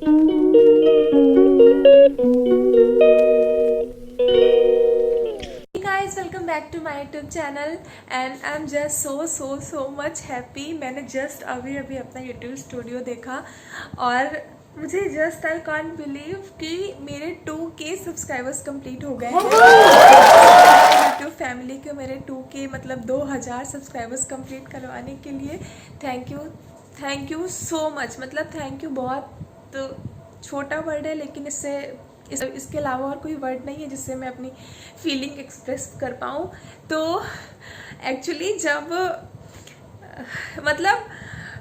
guys, welcome back to my YouTube channel and I'm just so much happy। मैंने just अभी अपना YouTube studio देखा और मुझे जस्ट आई कांट बिलीव कि मेरे 2K सब्सक्राइबर्स कंप्लीट हो गए हैं। यूट्यूब फैमिली को मेरे 2K मतलब 2000 सब्सक्राइबर्स कंप्लीट करवाने के लिए थैंक यू सो मच। मतलब थैंक यू बहुत छोटा वर्ड है, लेकिन इसके अलावा और कोई वर्ड नहीं है जिससे मैं अपनी फीलिंग एक्सप्रेस कर पाऊँ। तो एक्चुअली जब मतलब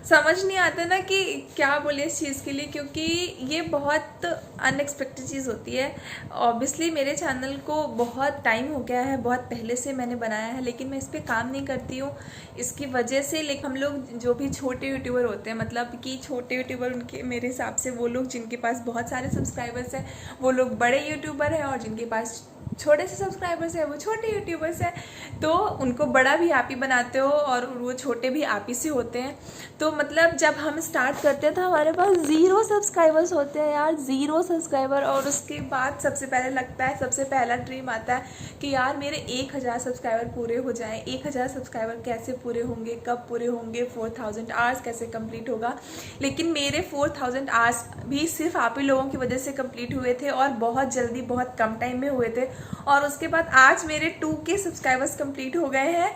समझ नहीं आता ना कि क्या बोले इस चीज़ के लिए, क्योंकि ये बहुत अनएक्सपेक्टेड चीज़ होती है। ऑब्वियसली मेरे चैनल को बहुत टाइम हो गया है, बहुत पहले से मैंने बनाया है, लेकिन मैं इस पर काम नहीं करती हूँ इसकी वजह से। लेकिन हम लोग जो भी छोटे यूट्यूबर होते हैं, मतलब कि छोटे यूट्यूबर उनके मेरे हिसाब से वो लोग जिनके पास बहुत सारे सब्सक्राइबर्स हैं वो लोग बड़े यूट्यूबर हैं, और जिनके पास छोटे से सब्सक्राइबर्स हैं वो छोटे यूट्यूबर्स हैं। तो उनको बड़ा भी आप ही बनाते हो और वो छोटे भी आप ही से होते हैं। तो मतलब जब हम स्टार्ट करते हैं तो हमारे पास 0 सब्सक्राइबर्स होते हैं यार, 0 सब्सक्राइबर। और उसके बाद सबसे पहले लगता है, सबसे पहला ड्रीम आता है कि यार मेरे 1000 सब्सक्राइबर पूरे हो जाएं। 1000 सब्सक्राइबर कैसे पूरे होंगे, कब पूरे होंगे, 4000 आवर्स कैसे कंप्लीट होगा। लेकिन मेरे 4000 आवर्स भी सिर्फ आप ही लोगों की वजह से कंप्लीट हुए थे, और बहुत जल्दी बहुत कम टाइम में हुए थे। और उसके बाद आज मेरे 2K सब्सक्राइबर्स कंप्लीट हो गए हैं।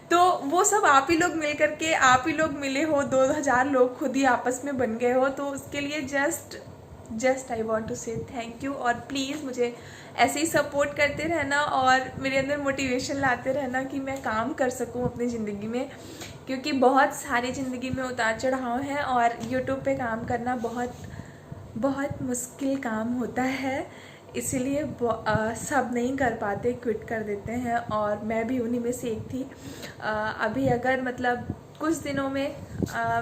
तो वो सब आप ही लोग मिल करके, आप ही लोग मिले हो, 2000 लोग खुद ही आपस में बन गए हो। तो उसके लिए जस्ट आई वॉन्ट टू से थैंक यू। और प्लीज़ मुझे ऐसे ही सपोर्ट करते रहना और मेरे अंदर मोटिवेशन लाते रहना कि मैं काम कर सकूं अपनी ज़िंदगी में, क्योंकि बहुत सारी ज़िंदगी में उतार चढ़ाव हैं और यूट्यूब पे काम करना बहुत मुश्किल काम होता है। इसीलिए सब नहीं कर पाते, क्विट कर देते हैं, और मैं भी उन्हीं में से एक थी। अभी अगर मतलब कुछ दिनों में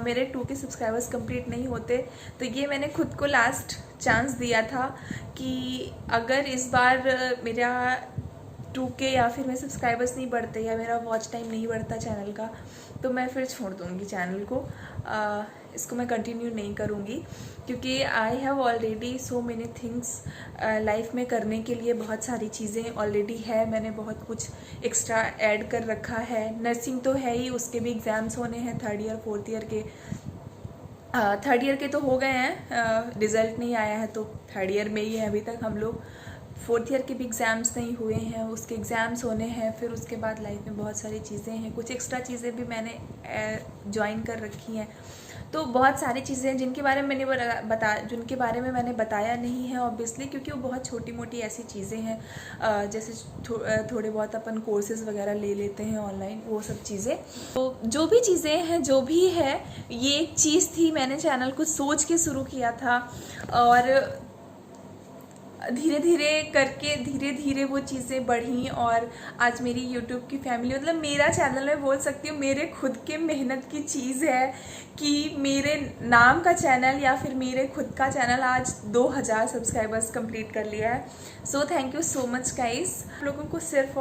मेरे 2K सब्सक्राइबर्स कंप्लीट नहीं होते तो ये मैंने खुद को लास्ट चांस दिया था कि अगर इस बार मेरा 2K या फिर मेरे सब्सक्राइबर्स नहीं बढ़ते या मेरा वॉच टाइम नहीं बढ़ता चैनल का, तो मैं फिर छोड़ दूँगी चैनल को। इसको मैं कंटिन्यू नहीं करूँगी, क्योंकि I have already so many things life में करने के लिए। बहुत सारी चीज़ें ऑलरेडी है, मैंने बहुत कुछ एक्स्ट्रा ऐड कर रखा है। नर्सिंग तो है ही, उसके भी एग्ज़ाम्स होने हैं, 3rd ईयर 4th ईयर के। 3rd ईयर के तो हो गए हैं, रिज़ल्ट नहीं आया है तो 3rd ईयर में ही है अभी तक हम लोग। 4th ईयर के भी एग्ज़ाम्स नहीं हुए हैं, उसके एग्ज़ाम्स होने हैं। फिर उसके बाद लाइफ में बहुत सारी चीज़ें हैं, कुछ एक्स्ट्रा चीज़ें भी मैंने ज्वाइन कर रखी हैं। तो बहुत सारी चीज़ें हैं जिनके बारे में मैंने बताया नहीं है ऑब्वियसली, क्योंकि वो बहुत छोटी मोटी ऐसी चीज़ें हैं। जैसे थोड़े बहुत अपन कोर्सेज़ वगैरह ले लेते हैं ऑनलाइन, वो सब चीज़ें। तो जो भी चीज़ें हैं, जो भी है, ये एक चीज़ थी, मैंने चैनल को सोच के शुरू किया था, और धीरे धीरे वो चीज़ें बढ़ी। और आज मेरी YouTube की फैमिली, मतलब मेरा चैनल, मैं बोल सकती हूँ मेरे खुद के मेहनत की चीज़ है कि मेरे नाम का चैनल या फिर मेरे खुद का चैनल आज 2000 सब्सक्राइबर्स कंप्लीट कर लिया है। So thank you so much guys. आप लोगों को सिर्फ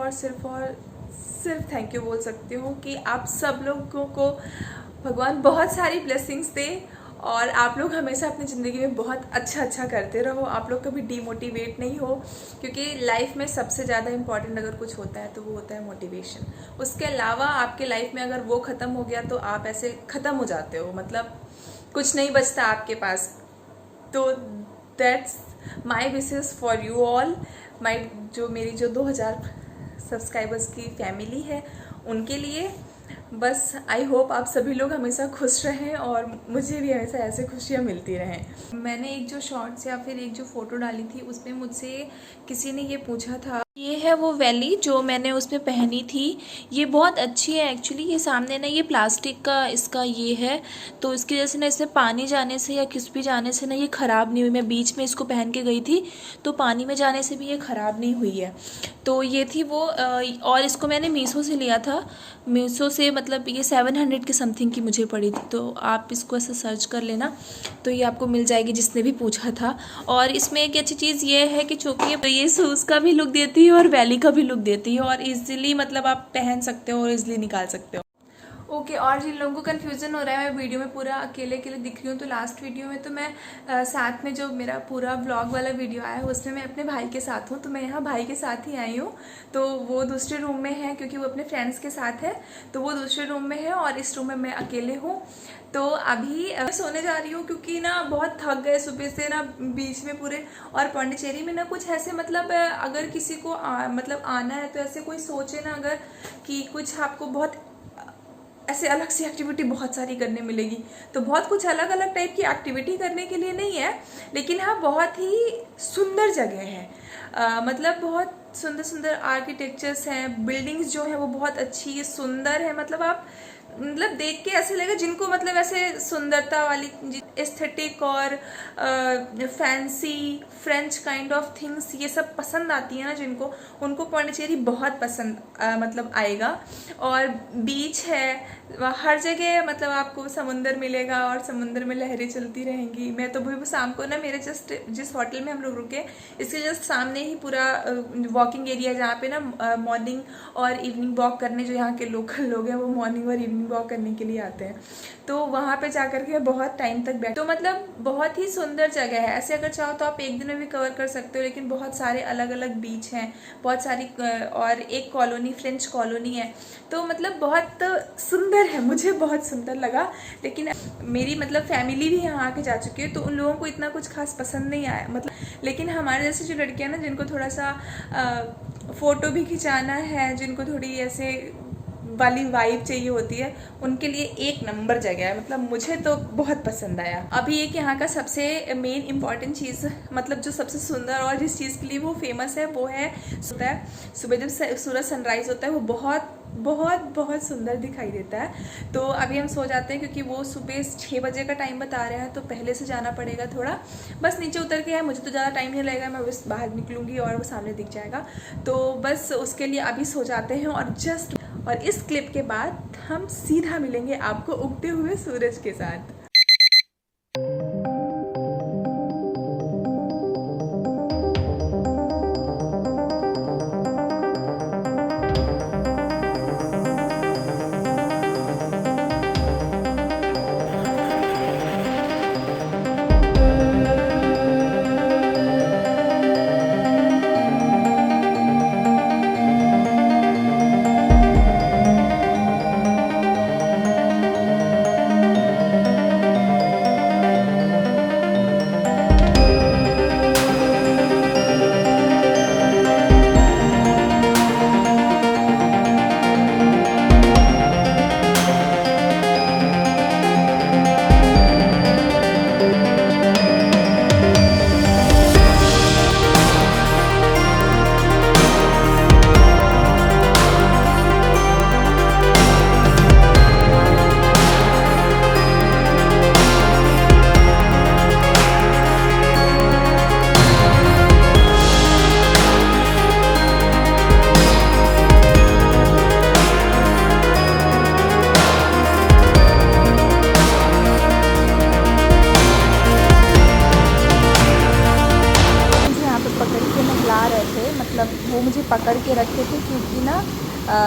थैंक यू बोल सकती हूँ कि आप सब लोगों को भगवान बहुत सारी ब्लेसिंग्स दे, और आप लोग हमेशा अपनी ज़िंदगी में बहुत अच्छा करते रहो। आप लोग कभी डीमोटिवेट नहीं हो, क्योंकि लाइफ में सबसे ज़्यादा इम्पॉर्टेंट अगर कुछ होता है तो वो होता है मोटिवेशन। उसके अलावा आपके लाइफ में अगर वो ख़त्म हो गया तो आप ऐसे ख़त्म हो जाते हो, मतलब कुछ नहीं बचता आपके पास। तो that's my wishes for you all, मेरी जो 2000 सब्सक्राइबर्स की फैमिली है उनके लिए। बस आई होप आप सभी लोग हमेशा खुश रहें और मुझे भी हमेशा ऐसे खुशियाँ मिलती रहें। मैंने एक जो शॉर्ट्स या फिर एक जो फ़ोटो डाली थी उसमें मुझसे किसी ने ये पूछा था, ये है वो वैली जो मैंने उसमें पहनी थी। ये बहुत अच्छी है एक्चुअली। ये सामने ना ये प्लास्टिक का इसका ये है, तो इसकी वजह से ना इसमें पानी जाने से या किस भी जाने से ना ये ख़राब नहीं हुई। मैं बीच में इसको पहन के गई थी तो पानी में जाने से भी ये ख़राब नहीं हुई है। तो ये थी वो, और इसको मैंने मीशो से लिया था। मीशो से मतलब ये 700 के समथिंग की मुझे पड़ी थी। तो आप इसको ऐसे सर्च कर लेना तो ये आपको मिल जाएगी, जिसने भी पूछा था। और इसमें एक अच्छी चीज़ ये है कि चूँकि ये शूज़ का भी लुक देती है और वैली का भी लुक देती है, और इजीली मतलब आप पहन सकते हो और इजीली निकाल सकते हो। ओके और जिन लोगों को कन्फ्यूज़न हो रहा है मैं वीडियो में पूरा अकेले अकेले दिख रही हूँ, तो लास्ट वीडियो में तो मैं साथ में जो मेरा पूरा व्लॉग वाला वीडियो आया है उसमें मैं अपने भाई के साथ हूँ, तो मैं यहाँ भाई के साथ ही आई हूँ। तो वो दूसरे रूम में है क्योंकि वो अपने फ्रेंड्स के साथ है, तो वो दूसरे रूम में है और इस रूम में मैं अकेले हूँ। तो अभी सोने जा रही हूँ क्योंकि ना बहुत थक गए सुबह से ना, बीच में पूरे। और पौंडीचेरी में ना कुछ ऐसे मतलब अगर किसी को मतलब आना है तो ऐसे कोई सोचे ना अगर कि कुछ आपको बहुत ऐसे अलग सी एक्टिविटी बहुत सारी करने मिलेगी, तो बहुत कुछ अलग अलग टाइप की एक्टिविटी करने के लिए नहीं है, लेकिन हाँ बहुत ही सुंदर जगह है। मतलब बहुत सुंदर सुंदर आर्किटेक्चर्स हैं, बिल्डिंग्स जो हैं वो बहुत अच्छी सुंदर है। मतलब आप मतलब देख के ऐसे लगेगा जिनको मतलब ऐसे सुंदरता वाली एस्थेटिक और fancy French kind of things ये सब पसंद आती है ना जिनको, उनको पौंडीचेरी बहुत पसंद मतलब आएगा। और बीच है हर जगह, मतलब आपको समुंदर मिलेगा और समुंदर में लहरें चलती रहेंगी। मैं तो भी शाम को ना मेरे जस्ट जिस होटल में हम लोग रुके इसके जस्ट सामने ही पूरा वॉकिंग एरिया है, जहाँ पे ना मॉर्निंग और इवनिंग वॉक करने जो यहाँ के लोकल लोग हैं वो मॉर्निंग और इवनिंग वॉक करने के लिए आते हैं। तो वहाँ पे जाकर के बहुत टाइम तक बैठ, तो मतलब बहुत ही सुंदर जगह है। ऐसे अगर चाहो तो आप एक दिन में भी कवर कर सकते हो, लेकिन बहुत सारे अलग अलग बीच हैं, बहुत सारी और एक कॉलोनी फ्रेंच कॉलोनी है, तो मतलब बहुत सुंदर है, मुझे बहुत सुंदर लगा। लेकिन मेरी मतलब फैमिली भी यहाँ आके जा चुकी है तो उन लोगों को इतना कुछ खास पसंद नहीं आया मतलब। लेकिन हमारे जैसे जो लड़कियाँ ना जिनको थोड़ा सा फ़ोटो भी खिंचाना है, जिनको थोड़ी ऐसे वाली वाइब चाहिए होती है, उनके लिए एक नंबर जगह है। मतलब मुझे तो बहुत पसंद आया। अभी एक यहाँ का सबसे मेन इम्पॉर्टेंट चीज़, मतलब जो सबसे सुंदर और जिस चीज़ के लिए वो फेमस है वो है सुबह जब सूरज सनराइज़ होता है वो बहुत बहुत बहुत सुंदर दिखाई देता है। तो अभी हम सो जाते हैं क्योंकि वो सुबह 6 बजे का टाइम बता रहे हैं, तो पहले से जाना पड़ेगा थोड़ा। बस नीचे उतर के है, मुझे तो ज़्यादा टाइम नहीं लगेगा, मैं बस बाहर निकलूँगी और वो सामने दिख जाएगा। तो बस उसके लिए अभी सो जाते हैं और इस क्लिप के बाद हम सीधा मिलेंगे आपको उगते हुए सूरज के साथ। मतलब वो मुझे पकड़ के रखे थे क्योंकि ना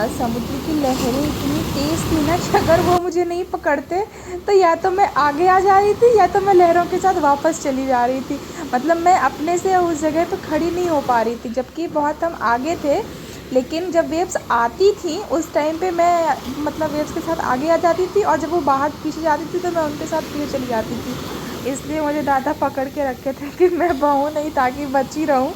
समुद्र की लहरें इतनी तेज़ थी ना कि अगर वो मुझे नहीं पकड़ते तो या तो मैं आगे आ जा रही थी या तो मैं लहरों के साथ वापस चली जा रही थी। मतलब मैं अपने से उस जगह पे खड़ी नहीं हो पा रही थी, जबकि बहुत हम आगे थे। लेकिन जब वेव्स आती थी उस टाइम पे मैं मतलब वेव्स के साथ आगे आ जाती थी, और जब वो बाहर पीछे जाती थी तो मैं उनके साथ पीछे चली जाती थी। इसलिए मुझे दादा पकड़ के रखे थे कि मैं बहूँ नहीं ताकि बची रहूँ।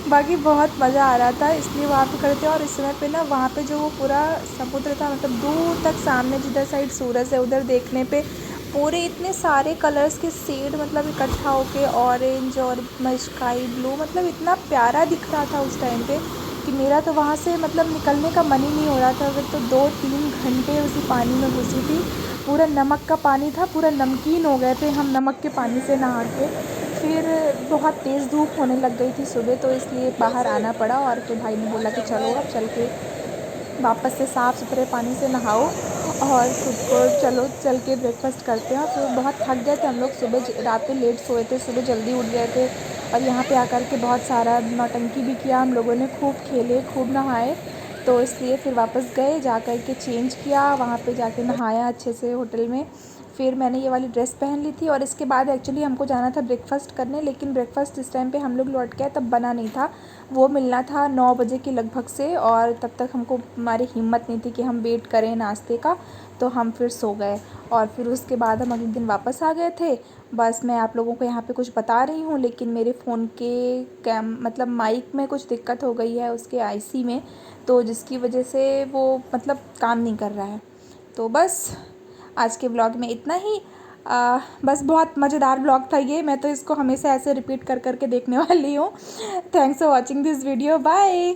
बाकी बहुत मज़ा आ रहा था, इसलिए वहाँ पे खड़े थे। और इस समय पे ना वहाँ पे जो वो पूरा समुद्र था, मतलब दूर तक सामने जिधर साइड सूरज है उधर देखने पे पूरे इतने सारे कलर्स के शेड मतलब इकट्ठा होके ऑरेंज और स्काई ब्लू, मतलब इतना प्यारा दिख रहा था उस टाइम पे कि मेरा तो वहाँ से मतलब निकलने का मन ही नहीं हो रहा था। फिर तो 2-3 घंटे उसी पानी में घुसी थी। पूरा नमक का पानी था, पूरा नमकीन हो गए थे हम नमक के पानी से नहा के। फिर बहुत तेज़ धूप होने लग गई थी सुबह, तो इसलिए बाहर आना पड़ा। और फिर भाई ने बोला कि चलो अब चल के वापस से साफ़ सुथरे पानी से नहाओ और खुद को चलो चल के ब्रेकफास्ट करते हैं। तो बहुत थक गए थे हम लोग, सुबह रात में लेट सोए थे, सुबह जल्दी उठ गए थे। और यहाँ पे आकर के बहुत सारा नौटंकी भी किया हम लोगों ने, खूब खेले खूब नहाए। तो इसलिए फिर वापस गए, जा कर के चेंज किया, वहाँ पे जाके नहाया अच्छे से होटल में। फिर मैंने ये वाली ड्रेस पहन ली थी और इसके बाद एक्चुअली हमको जाना था ब्रेकफ़ास्ट करने, लेकिन ब्रेकफ़ास्ट जिस टाइम पे हम लोग लौट के आए तब बना नहीं था। वो मिलना था 9 बजे के लगभग से, और तब तक हमको हमारी हिम्मत नहीं थी कि हम वेट करें नाश्ते का, तो हम फिर सो गए। और फिर उसके बाद हम अगले दिन वापस आ गए थे। बस मैं आप लोगों को यहाँ पे कुछ बता रही हूँ, लेकिन मेरे फ़ोन के मतलब माइक में कुछ दिक्कत हो गई है उसके आईसी में, तो जिसकी वजह से वो मतलब काम नहीं कर रहा है। तो बस आज के ब्लॉग में इतना ही। बस बहुत मज़ेदार ब्लॉग था ये, मैं तो इसको हमेशा ऐसे रिपीट कर कर के देखने वाली हूँ। Thanks for watching this video, bye.